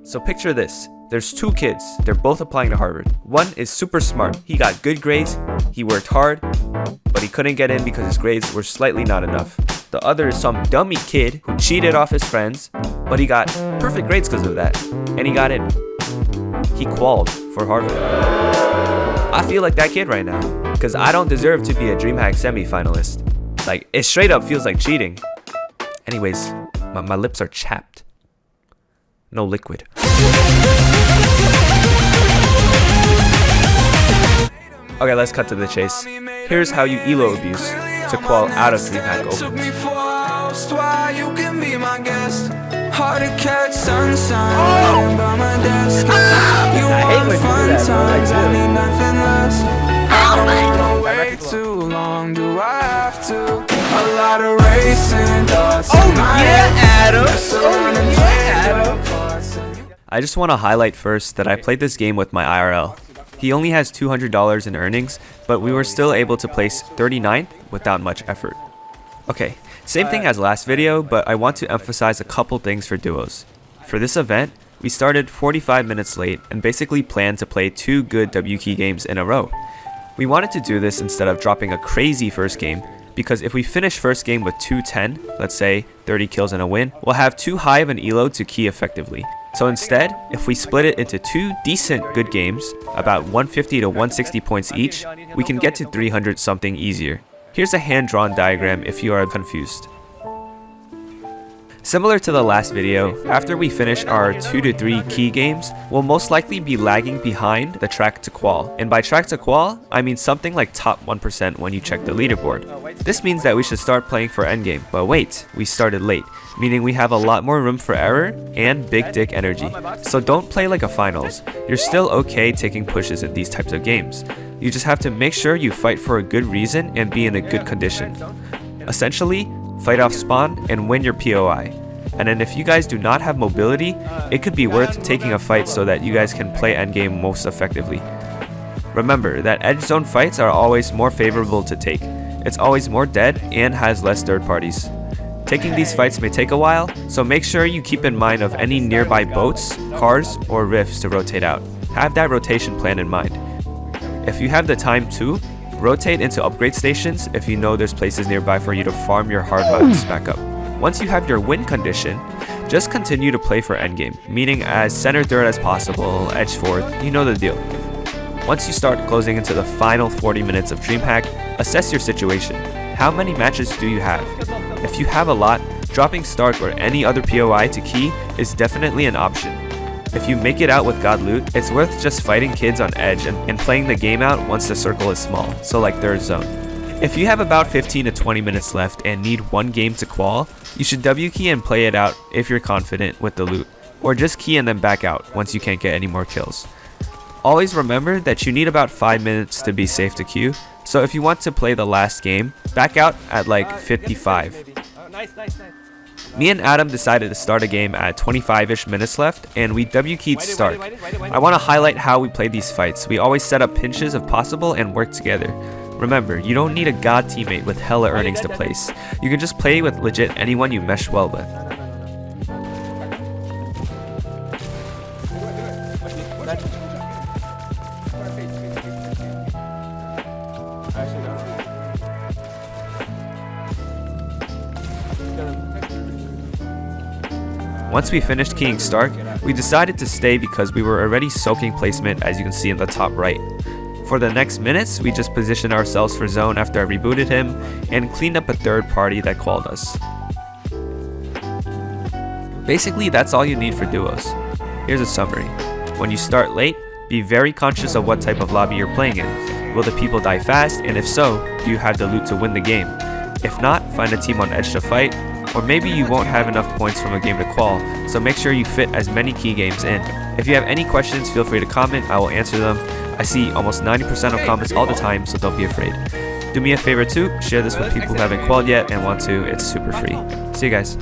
So picture this. There's two kids. They're both applying to Harvard. One is super smart. He got good grades. He worked hard, but he couldn't get in because his grades were slightly not enough. The other is some dummy kid who cheated off his friends, but he got perfect grades because of that, and he got in. He qualified for Harvard. I feel like that kid right now, because I don't deserve to be a Dreamhack semifinalist. Like, it straight up feels like cheating. Anyways, my lips are chapped. No liquid. Okay, let's cut to the chase. Here's how you elo abuse to qual out of Dreamhack Open. I just want to highlight first that I played this game with my IRL. He only has $200 in earnings, but we were still able to place 39th without much effort. Okay, same thing as last video, but I want to emphasize a couple things for duos. For this event, we started 45 minutes late and basically planned to play 2 good W key games in a row. We wanted to do this instead of dropping a crazy first game, because if we finish first game with 210, let's say 30 kills and a win, we'll have too high of an elo to key effectively. So instead, if we split it into 2 decent good games, about 150 to 160 points each, we can get to 300 something easier. Here's a hand-drawn diagram if you are confused. Similar to the last video, after we finish our 2 to 3 key games, we'll most likely be lagging behind the track to qual. And by track to qual, I mean something like top 1% when you check the leaderboard. This means that we should start playing for Endgame, but wait, we started late, meaning we have a lot more room for error and big dick energy. So don't play like a finals. You're still okay taking pushes in these types of games. You just have to make sure you fight for a good reason and be in a good condition. Essentially, fight off spawn and win your POI. And then if you guys do not have mobility, it could be worth taking a fight so that you guys can play endgame most effectively. Remember that edge zone fights are always more favorable to take. It's always more dead and has less third parties. Taking these fights may take a while, so make sure you keep in mind of any nearby boats, cars, or rifts to rotate out. Have that rotation plan in mind. If you have the time too, rotate into upgrade stations if you know there's places nearby for you to farm your hard mounts back up. Once you have your win condition, just continue to play for endgame, meaning as center third as possible, edge fourth, you know the deal. Once you start closing into the final 40 minutes of Dreamhack, assess your situation. How many matches do you have? If you have a lot, dropping start or any other POI to key is definitely an option. If you make it out with God loot, it's worth just fighting kids on edge and playing the game out once the circle is small, so like third zone. If you have about 15 to 20 minutes left and need one game to qual, you should W key and play it out if you're confident with the loot, or just key and then back out once you can't get any more kills. Always remember that you need about 5 minutes to be safe to queue, so if you want to play the last game, back out at like 55. Me and Adam decided to start a game at 25-ish minutes left, and we W keyed start. I want to highlight how we played these fights. We always set up pinches if possible and work together. Remember, you don't need a god teammate with hella earnings to place. You can just play with legit anyone you mesh well with. Once we finished keying Stark, we decided to stay because we were already soaking placement, as you can see in the top right. For the next minutes, we just positioned ourselves for zone after I rebooted him and cleaned up a third party that called us. Basically, that's all you need for duos. Here's a summary. When you start late, be very conscious of what type of lobby you're playing in. Will the people die fast, and if so, do you have the loot to win the game? If not, find a team on edge to fight, or maybe you won't have enough points from a game to qual, so make sure you fit as many key games in. If you have any questions, feel free to comment, I will answer them. I see almost 90% of comments all the time, so don't be afraid. Do me a favor too, share this with people who haven't qualified yet and want to, it's super free. See you guys.